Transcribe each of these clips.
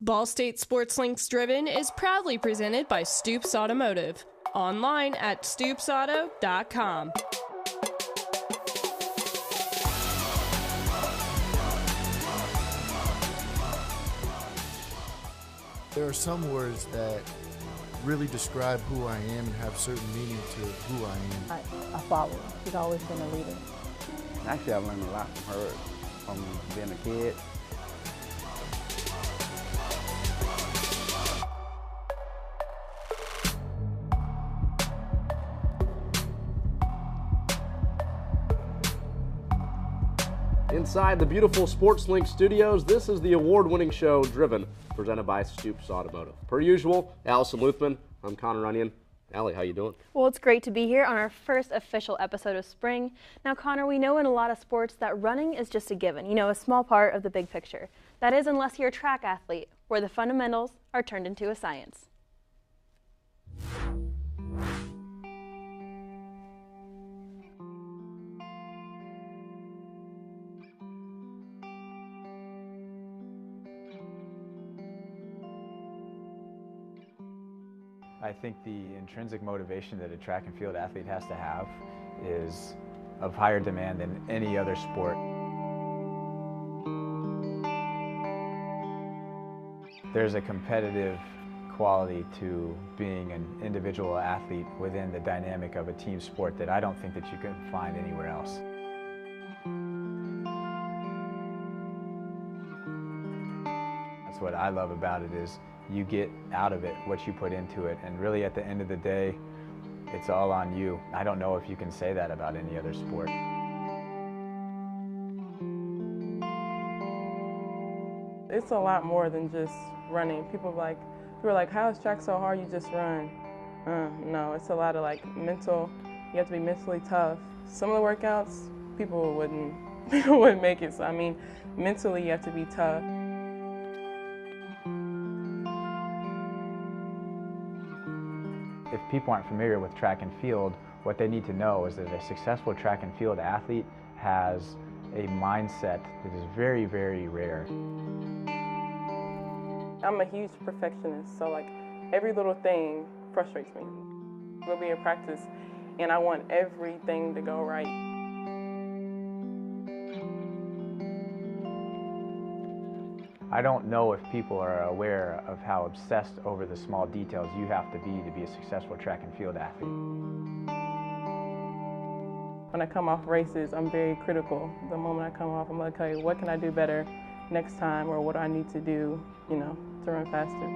Ball State Sports Links Driven is proudly presented by Stoops Automotive. Online at stoopsauto.com. There are some words that really describe who I am and have certain meaning to who I am. A follower. She's always been a leader. Actually, I've learned a lot from her, from being a kid. Inside the beautiful SportsLink studios, this is the award-winning show Driven, presented by Stoops Automotive. Per usual, Allison Luthman, I'm Connor Onion. Allie, how you doing? Well, it's great to be here on our first official episode of spring. Now, Connor, we know in a lot of sports that running is just a given, a small part of the big picture. That is, unless you're a track athlete, where the fundamentals are turned into a science. I think the intrinsic motivation that a track and field athlete has to have is of higher demand than any other sport. There's a competitive quality to being an individual athlete within the dynamic of a team sport that I don't think that you can find anywhere else. That's what I love about it, is you get out of it what you put into it, and really at the end of the day, it's all on you. I don't know if you can say that about any other sport. It's a lot more than just running. People are like, how is track so hard? You just run. No, it's a lot of mental. You have to be mentally tough. Some of the workouts, people wouldn't make it. So I mean, mentally you have to be tough. If people aren't familiar with track and field, what they need to know is that a successful track and field athlete has a mindset that is very, very rare. I'm a huge perfectionist, so every little thing frustrates me. We'll be in practice and I want everything to go right. I don't know if people are aware of how obsessed over the small details you have to be a successful track and field athlete. When I come off races, I'm very critical. The moment I come off, I'm like, okay, what can I do better next time, or what do I need to do, to run faster?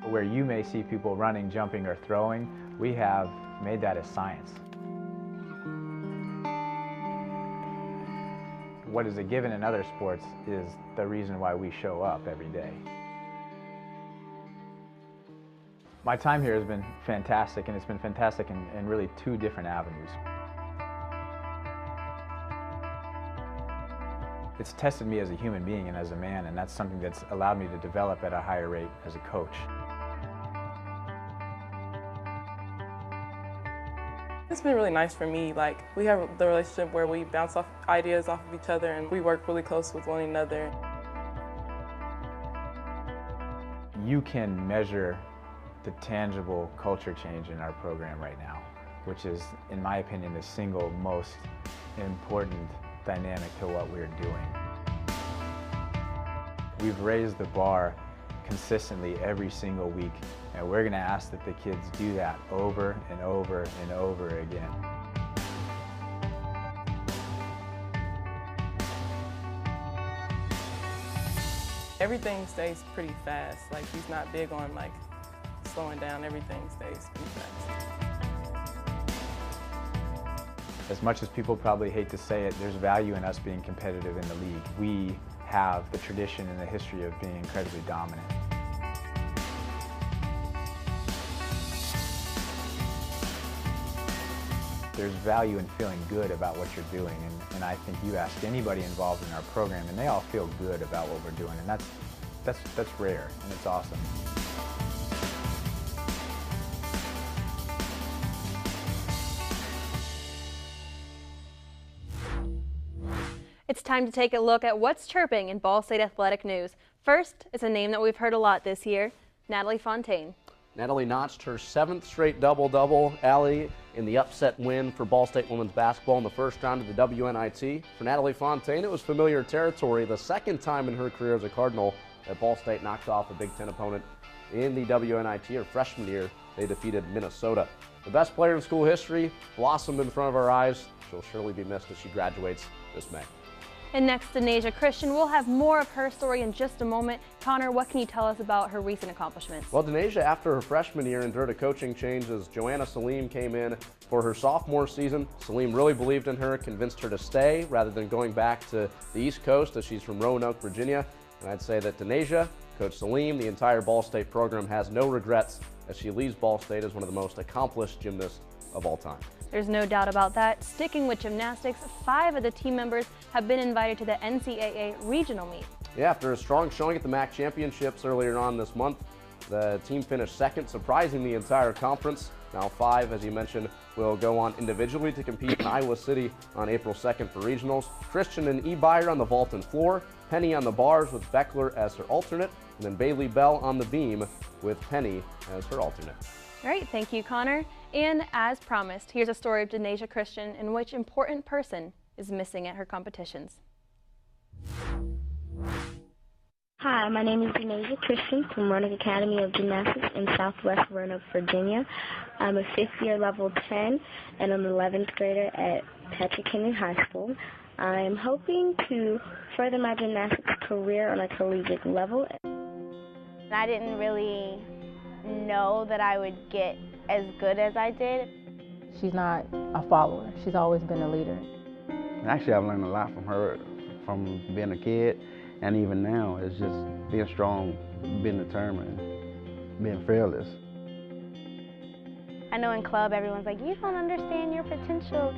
Where you may see people running, jumping, or throwing, we have made that a science. What is a given in other sports is the reason why we show up every day. My time here has been fantastic, and it's been fantastic in really two different avenues. It's tested me as a human being and as a man, and that's something that's allowed me to develop at a higher rate as a coach. It's been really nice for me. We have the relationship where we bounce off ideas off of each other, and we work really close with one another. You can measure the tangible culture change in our program right now, which is, in my opinion, the single most important dynamic to what we're doing. We've raised the bar consistently every single week, and we're going to ask that the kids do that over and over and over again. Everything stays pretty fast. He's not big on slowing down. Everything stays pretty fast. As much as people probably hate to say it, there's value in us being competitive in the league. We have the tradition and the history of being incredibly dominant. There's value in feeling good about what you're doing, and I think you ask anybody involved in our program and they all feel good about what we're doing, and that's rare, and it's awesome. It's time to take a look at what's chirping in Ball State athletic news. First, it's a name that we've heard a lot this year, Natalie Fontaine. Natalie notched her 7th straight double-double, Allie, in the upset win for Ball State women's basketball in the first round of the WNIT. For Natalie Fontaine, it was familiar territory, the second time in her career as a Cardinal that Ball State knocked off a Big Ten opponent in the WNIT. Her freshman year, they defeated Minnesota. The best player in school history blossomed in front of our eyes. She'll surely be missed as she graduates this May. And next to Denasia Christian, we'll have more of her story in just a moment. Connor, what can you tell us about her recent accomplishments? Well, Denasia, after her freshman year, endured a coaching change as Joanna Salim came in for her sophomore season. Salim really believed in her, convinced her to stay rather than going back to the East Coast, as she's from Roanoke, Virginia. And I'd say that Denasia, Coach Salim, the entire Ball State program has no regrets as she leaves Ball State as one of the most accomplished gymnasts of all time. There's no doubt about that. Sticking with gymnastics, 5 of the team members have been invited to the NCAA regional meet. Yeah, after a strong showing at the MAC championships earlier on this month, the team finished second, surprising the entire conference. Now 5, as you mentioned, will go on individually to compete in Iowa City on April 2nd for regionals. Christian and Ebeyer on the vault and floor, Penny on the bars with Beckler as her alternate, and then Bailey Bell on the beam with Penny as her alternate. All right, thank you, Connor. And as promised, here's a story of Denasia Christian in which important person is missing at her competitions. Hi, my name is Denasia Christian from Roanoke Academy of Gymnastics in Southwest Roanoke, Virginia. I'm a 5th year level 10 and I'm an 11th grader at Patrick Henry High School. I'm hoping to further my gymnastics career on a collegiate level. I didn't really know that I would get as good as I did. She's not a follower. She's always been a leader. Actually, I've learned a lot from her, from being a kid, and even now, it's just being strong, being determined, being fearless. I know in club, everyone's like, you don't understand your potential.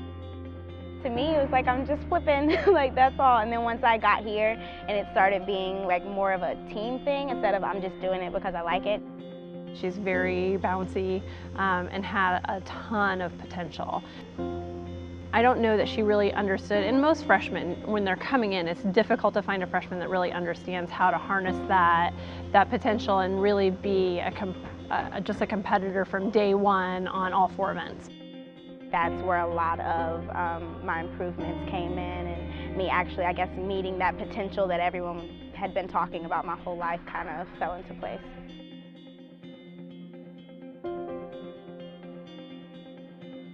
To me, it was like, I'm just flipping, like that's all. And then once I got here and it started being like more of a team thing instead of I'm just doing it because I like it. She's very bouncy and had a ton of potential. I don't know that she really understood, and most freshmen, when they're coming in, it's difficult to find a freshman that really understands how to harness that potential and really be just a competitor from day one on all 4 events. That's where a lot of my improvements came in, and me actually, I guess, meeting that potential that everyone had been talking about my whole life kind of fell into place.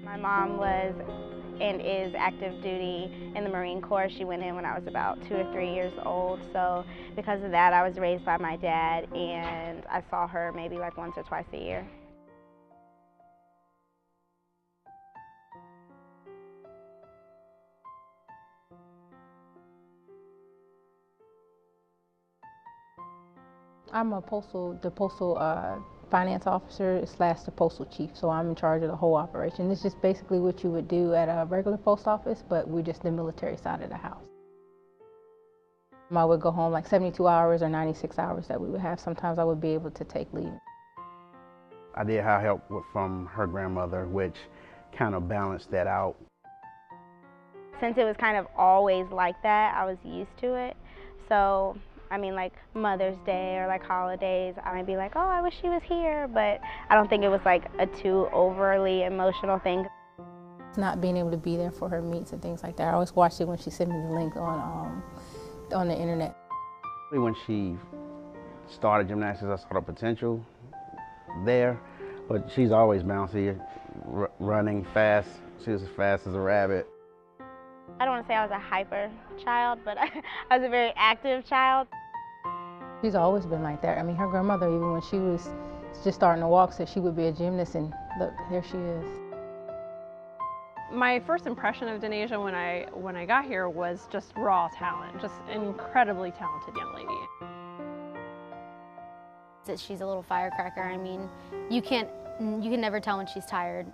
My mom was and is active duty in the Marine Corps. She went in when I was about 2 or 3 years old. So because of that, I was raised by my dad, and I saw her maybe like once or twice a year. I'm the postal finance officer / the postal chief, so I'm in charge of the whole operation. It's just basically what you would do at a regular post office, but we're just the military side of the house. I would go home like 72 hours or 96 hours that we would have. Sometimes I would be able to take leave. I did have help from her grandmother, which kind of balanced that out. Since it was kind of always like that, I was used to it. So I mean, like Mother's Day or like holidays, I might be like, oh, I wish she was here, but I don't think it was like a too overly emotional thing. Not being able to be there for her meets and things like that. I always watched it when she sent me the link on the internet. When she started gymnastics, I saw the potential there, but she's always bouncy, running fast. She was as fast as a rabbit. I don't want to say I was a hyper child, but I was a very active child. She's always been like that. I mean, her grandmother, even when she was just starting to walk, said she would be a gymnast, and look, there she is. My first impression of Denasia when I got here was just raw talent, just an incredibly talented young lady. She's a little firecracker. I mean, you can never tell when she's tired.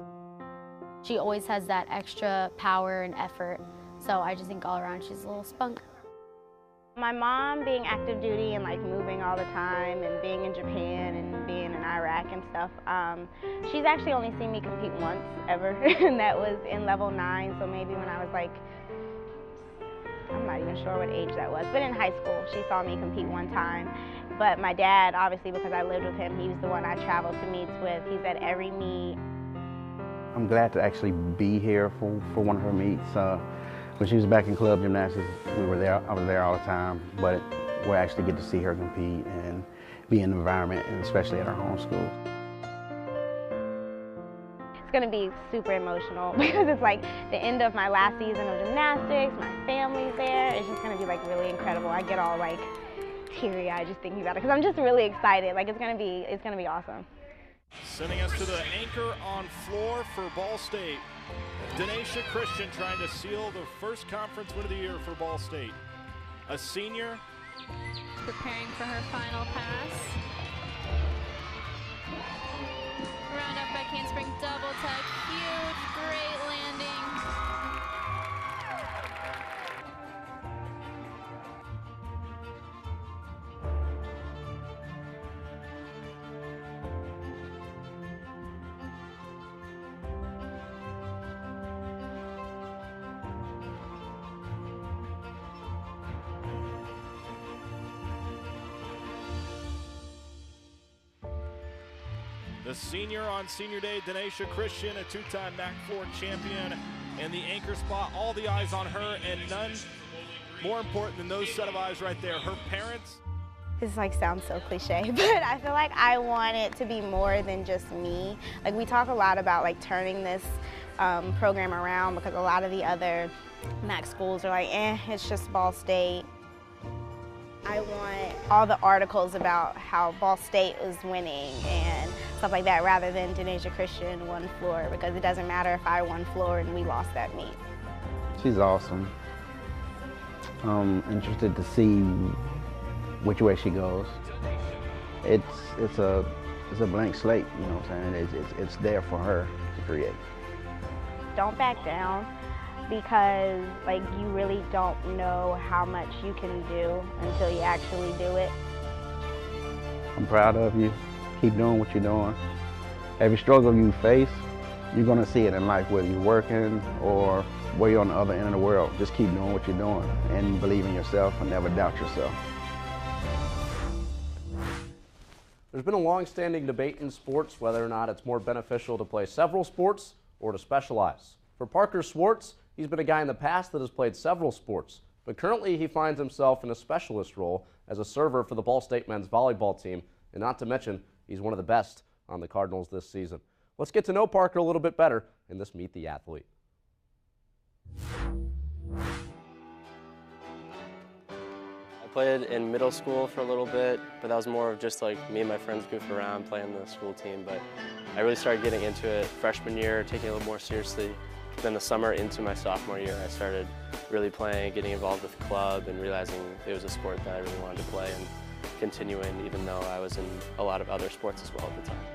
She always has that extra power and effort. So I just think all around she's a little spunk. My mom being active duty and like moving all the time and being in Japan and being in Iraq and stuff, she's actually only seen me compete once ever, and that was in level 9, so maybe when I was like I'm not even sure what age that was, but in high school, she saw me compete one time. But my dad, obviously, because I lived with him, he was the one I traveled to meets with. He's at every meet. I'm glad to actually be here for one of her meets. When she was back in club gymnastics, we were there. I was there all the time, but we'll actually get to see her compete and be in the environment, and especially at our home school. It's going to be super emotional because it's like the end of my last season of gymnastics. My family's there. It's just going to be like really incredible. I get all like teary-eyed just thinking about it because I'm just really excited. Like it's going to be awesome. Sending us to the anchor on floor for Ball State. Denacia Christian trying to seal the first conference win of the year for Ball State. A senior. Preparing for her final pass. Round up back handspring double tuck. Huge, great landing. The senior on senior day, Denacia Christian, a two-time MAC floor champion, and the anchor spot, all the eyes on her, and none more important than those set of eyes right there. Her parents. This like sounds so cliche, but I feel like I want it to be more than just me. Like we talk a lot about like turning this program around because a lot of the other MAC schools are like, it's just Ball State. I want all the articles about how Ball State was winning and stuff like that rather than Denacia Christian won floor, because it doesn't matter if I won floor and we lost that meet. She's awesome. I'm interested to see which way she goes. It's a blank slate, you know what I'm saying? It's there for her to create. Don't back down, because like you really don't know how much you can do until you actually do it. I'm proud of you. Keep doing what you're doing. Every struggle you face, you're gonna see it in life, whether you're working or where you're on the other end of the world. Just keep doing what you're doing and believe in yourself and never doubt yourself. There's been a long-standing debate in sports whether or not it's more beneficial to play several sports or to specialize. For Parker Swartz, he's been a guy in the past that has played several sports, but currently he finds himself in a specialist role as a server for the Ball State men's volleyball team, and not to mention, he's one of the best on the Cardinals this season. Let's get to know Parker a little bit better in this Meet the Athlete. I played in middle school for a little bit, but that was more of just like me and my friends goof around playing the school team, but I really started getting into it freshman year, taking it a little more seriously. Then the summer into my sophomore year, I started really playing, getting involved with the club, and realizing it was a sport that I really wanted to play and continuing, even though I was in a lot of other sports as well at the time.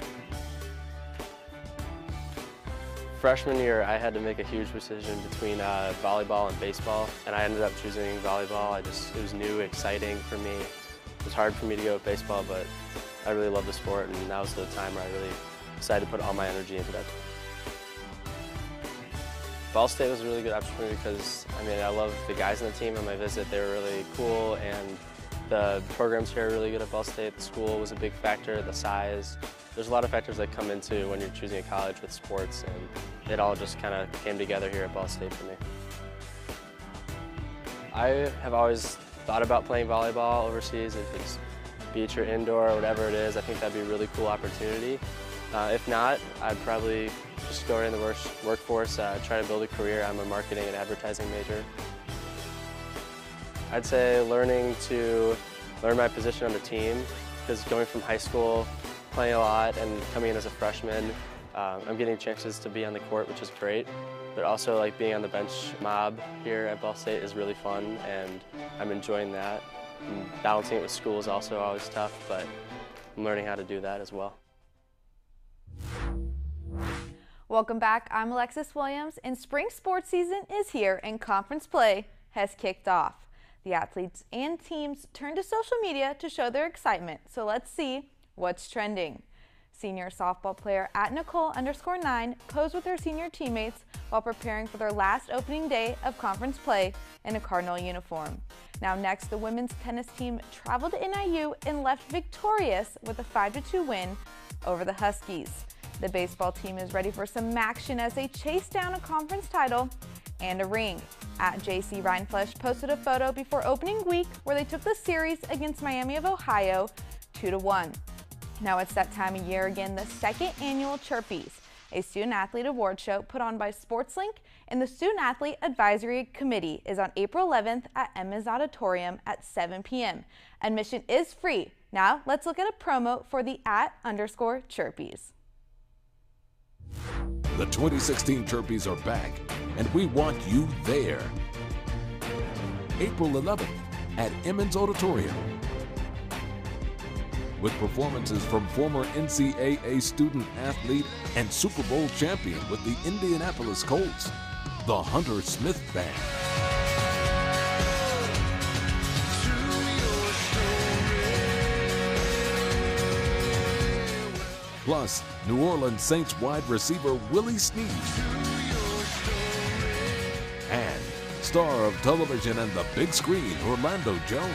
Freshman year, I had to make a huge decision between volleyball and baseball, and I ended up choosing volleyball. It was new, exciting for me. It was hard for me to go with baseball, but I really love the sport, and that was the time where I really decided to put all my energy into that. Ball State was a really good option for me because, I mean, I love the guys on the team. On my visit, they were really cool, and the programs here are really good at Ball State. The school was a big factor, the size. There's a lot of factors that come into when you're choosing a college with sports, and it all just kind of came together here at Ball State for me. I have always thought about playing volleyball overseas, if it's beach or indoor or whatever it is. I think that'd be a really cool opportunity. If not, I'd probably just go in the workforce, try to build a career. I'm a marketing and advertising major. I'd say learn my position on the team, because going from high school, playing a lot, and coming in as a freshman, I'm getting chances to be on the court, which is great. But also, like, being on the bench mob here at Ball State is really fun, and I'm enjoying that. And balancing it with school is also always tough, but I'm learning how to do that as well. Welcome back. I'm Alexis Williams, and spring sports season is here and conference play has kicked off. The athletes and teams turn to social media to show their excitement, so let's see what's trending. Senior softball player @Nicole_9 posed with her senior teammates while preparing for their last opening day of conference play in a Cardinal uniform. Now next, the women's tennis team traveled to NIU and left victorious with a 5-2 win over the Huskies. The baseball team is ready for some action as they chase down a conference title and a ring. @JC Reinflesch posted a photo before opening week where they took the series against Miami of Ohio 2-1. Now it's that time of year again, the second annual Chirpies, a student-athlete award show put on by SportsLink and the Student-Athlete Advisory Committee, is on April 11th at Emma's Auditorium at 7 p.m. Admission is free. Now let's look at a promo for the @_Chirpies. The 2016 Chirpies are back, and we want you there. April 11th at Emmons Auditorium. With performances from former NCAA student athlete and Super Bowl champion with the Indianapolis Colts, the Hunter Smith Band. Plus, New Orleans Saints wide receiver Willie Snead. And star of television and the big screen, Orlando Jones.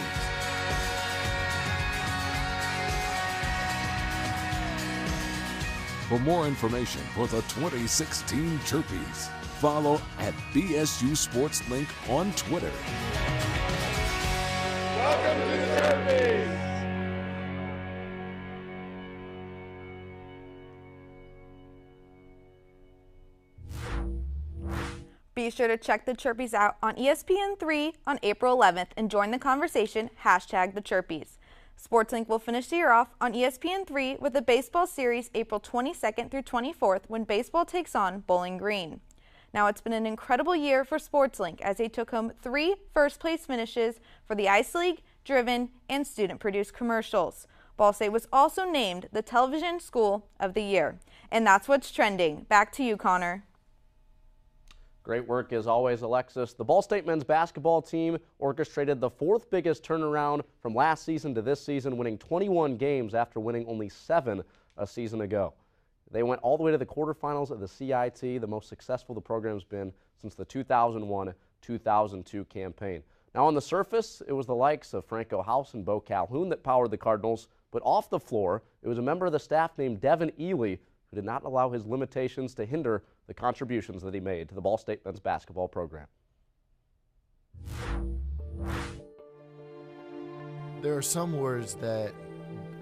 For more information for the 2016 Chirpies, follow @BSU Sports Link on Twitter. Welcome to the Chirpies! Be sure to check the Chirpies out on ESPN3 on April 11th and join the conversation, #TheChirpies. SportsLink will finish the year off on ESPN3 with the baseball series April 22nd through 24th when baseball takes on Bowling Green. Now it's been an incredible year for SportsLink as they took home 3 first-place finishes for the Ice League, Driven, and student-produced commercials. Ball State was also named the Television School of the Year. And that's what's trending. Back to you, Connor. Great work as always, Alexis. The Ball State men's basketball team orchestrated the 4th biggest turnaround from last season to this season, winning 21 games after winning only 7 a season ago. They went all the way to the quarterfinals of the CIT, the most successful the program's been since the 2001-2002 campaign. Now on the surface, it was the likes of Franco House and Bo Calhoun that powered the Cardinals, but off the floor, it was a member of the staff named Devin Ely who did not allow his limitations to hinder the contributions that he made to the Ball State men's basketball program. There are some words that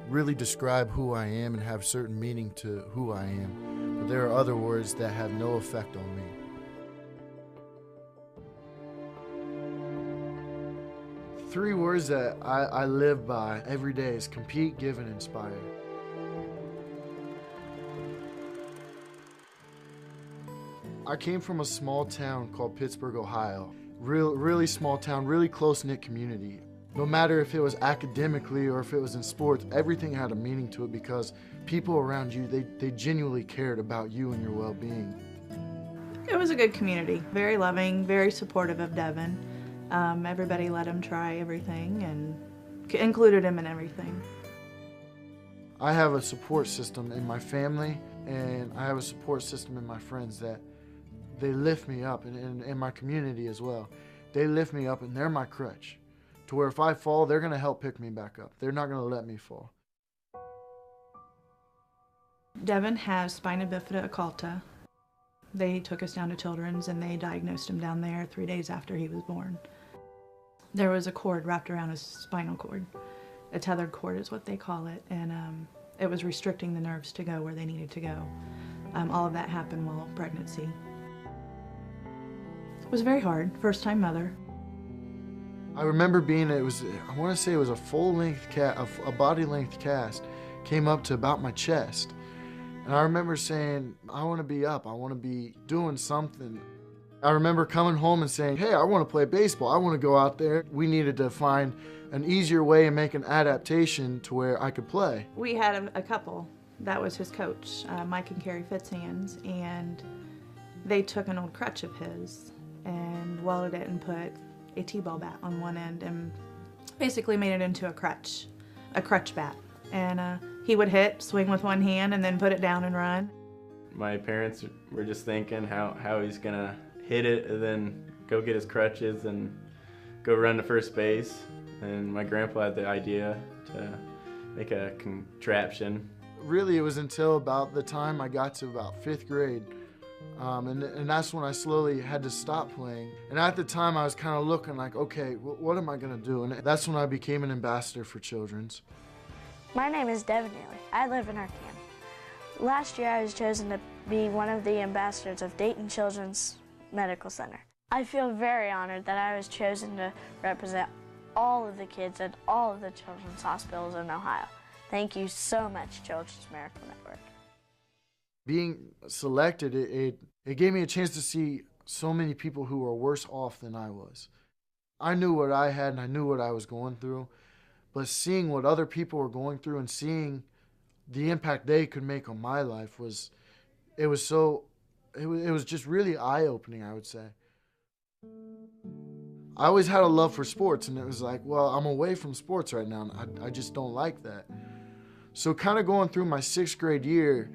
really describe who I am and have certain meaning to who I am, but there are other words that have no effect on me. Three words that I live by every day is compete, give, and inspire. I came from a small town called Pittsburgh, Ohio. Really small town, really close-knit community. No matter if it was academically or if it was in sports, everything had a meaning to it because people around you, they genuinely cared about you and your well-being. It was a good community, very loving, very supportive of Devin. Everybody let him try everything and included him in everything. I have a support system in my family and I have a support system in my friends that they lift me up, and in my community as well. They lift me up and they're my crutch. To where if I fall, they're gonna help pick me back up. They're not gonna let me fall. Devin has spina bifida occulta. They took us down to Children's and they diagnosed him down there 3 days after he was born. There was a cord wrapped around his spinal cord. A tethered cord is what they call it, and it was restricting the nerves to go where they needed to go. All of that happened while pregnancy. It was very hard, first-time mother. I remember I want to say it was a full-length cast, a body-length cast, came up to about my chest. And I remember saying, I want to be up, I want to be doing something. I remember coming home and saying, hey, I want to play baseball, I want to go out there. We needed to find an easier way and make an adaptation to where I could play. We had a couple. That was his coach, Mike and Carrie Fitzhands, and they took an old crutch of his and welded it and put a T-ball bat on one end and basically made it into a crutch bat. And He would hit, swing with one hand, and then put it down and run. My parents were just thinking how he's gonna hit it and then go get his crutches and go run to first base. And my grandpa had the idea to make a contraption. Really, it was until about the time I got to about 5th grade. And that's when I slowly had to stop playing. And at the time, I was kind of looking like, okay, what am I going to do? And that's when I became an ambassador for Children's. My name is Devin Neely. I live in Arkham. Last year, I was chosen to be one of the ambassadors of Dayton Children's Medical Center. I feel very honored that I was chosen to represent all of the kids at all of the children's hospitals in Ohio. Thank you so much, Children's Miracle Network. Being selected, it gave me a chance to see so many people who were worse off than I was. I knew what I had and I knew what I was going through, but seeing what other people were going through and seeing the impact they could make on my life was just really eye-opening, I would say. I always had a love for sports, and it was like, well, I'm away from sports right now, and I just don't like that. So kind of going through my 6th grade year,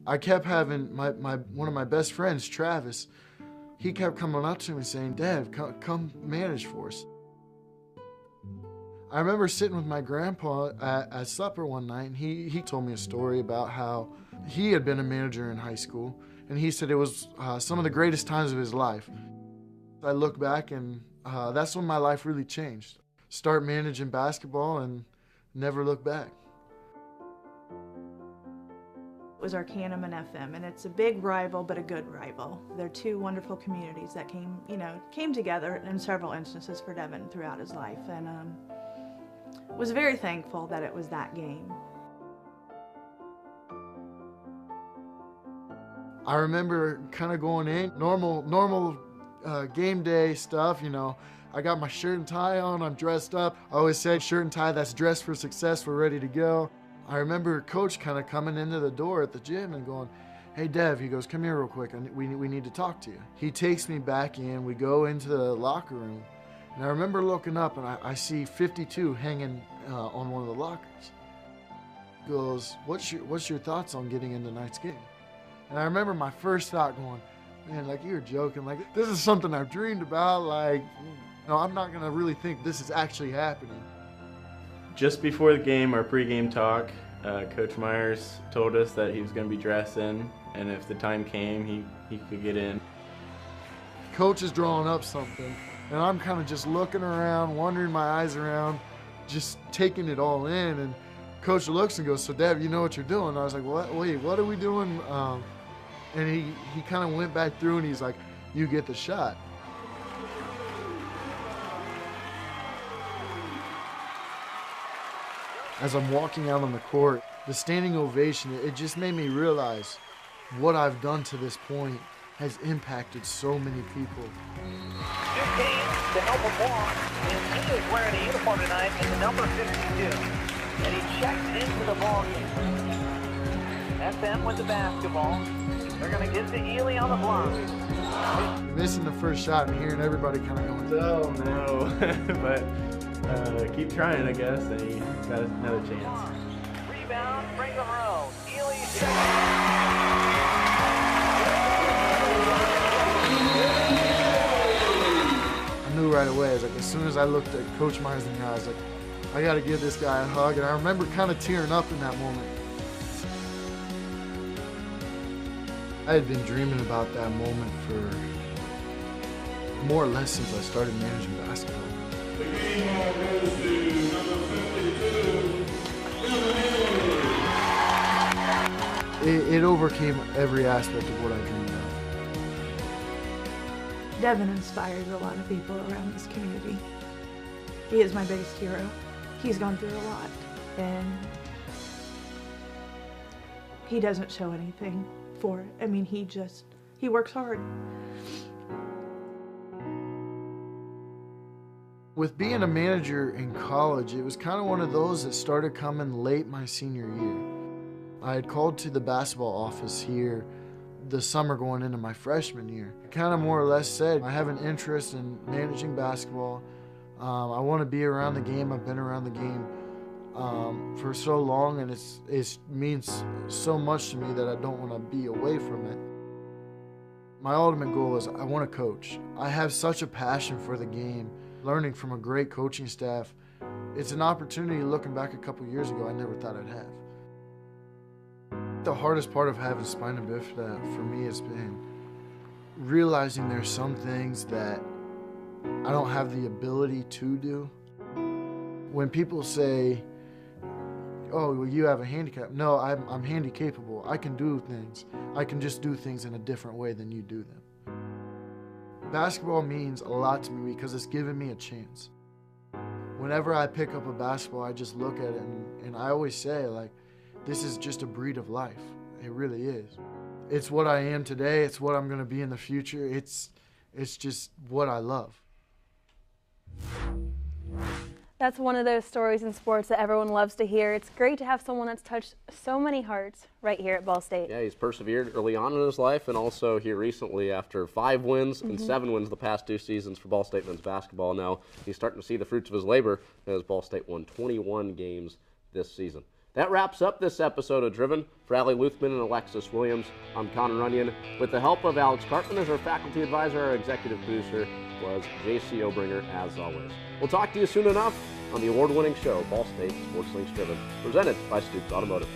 I kept having one of my best friends, Travis, he kept coming up to me saying, Dad, come manage for us. I remember sitting with my grandpa at supper one night, and he told me a story about how he had been a manager in high school, and he said it was some of the greatest times of his life. I look back, and that's when my life really changed. Start managing basketball and never look back. It was Arcanum and FM, and it's a big rival, but a good rival. They're two wonderful communities that came together in several instances for Devin throughout his life, and was very thankful that it was that game. I remember kind of going in, normal game day stuff, I got my shirt and tie on, I'm dressed up. I always said shirt and tie, that's dressed for success, we're ready to go. I remember Coach kind of coming into the door at the gym and going, hey Dev, he goes, come here real quick, we need to talk to you. He takes me back in, we go into the locker room, and I remember looking up and I see 52 hanging on one of the lockers. He goes, what's your thoughts on getting in tonight's game? And I remember my first thought going, man, like you're joking, like this is something I've dreamed about, like, I'm not gonna really think this is actually happening. Just before the game, our pregame talk, Coach Myers told us that he was going to be dressing, and if the time came, he could get in. Coach is drawing up something, and I'm kind of just looking around, wandering my eyes around, just taking it all in, and Coach looks and goes, so Dev, you know what you're doing? And I was like, what are we doing? And he kind of went back through and he's like, you get the shot. As I'm walking out on the court, the standing ovation, it just made me realize what I've done to this point has impacted so many people. 2 games to help him walk, and he is wearing a uniform tonight in the number 52. And he checks into the ball game. SM with the basketball. They're going to get to Ely on the block. Missing the first shot and hearing everybody kind of going, oh no, but keep trying, I guess, and he got another chance. Rebound, Franklin Rowe. Ely I knew right away, as soon as I looked at Coach Myers in the eye, I was like, I got to give this guy a hug, and I remember kind of tearing up in that moment. I had been dreaming about that moment for more or less since I started managing basketball. It overcame every aspect of what I dreamed of. Devin inspires a lot of people around this community. He is my biggest hero. He's gone through a lot, and he doesn't show anything for it. I mean, he works hard. With being a manager in college, it was kind of one of those that started coming late my senior year. I had called to the basketball office here the summer going into my freshman year. I kind of more or less said, I have an interest in managing basketball. I want to be around the game. I've been around the game. for so long, and it means so much to me that I don't want to be away from it. My ultimate goal is I want to coach. I have such a passion for the game. Learning from a great coaching staff, it's an opportunity looking back a couple years ago I never thought I'd have. The hardest part of having spina bifida for me has been realizing there's some things that I don't have the ability to do. When people say, oh, well, you have a handicap. No, I'm handy capable. I can do things. I can just do things in a different way than you do them. Basketball means a lot to me because it's given me a chance. Whenever I pick up a basketball, I just look at it and I always say, like, this is just a breed of life. It really is. It's what I am today. It's what I'm going to be in the future. It's just what I love. That's one of those stories in sports that everyone loves to hear. It's great to have someone that's touched so many hearts right here at Ball State. Yeah, he's persevered early on in his life and also here recently after 5 wins and 7 wins the past 2 seasons for Ball State men's basketball. Now he's starting to see the fruits of his labor as Ball State won 21 games this season. That wraps up this episode of Driven. For Allie Luthman and Alexis Williams, I'm Connor Runyon. With the help of Alex Cartman as our faculty advisor, our executive producer was J.C. Obringer, as always. We'll talk to you soon enough on the award-winning show, Ball State Sports Links Driven, presented by Stoops Automotive.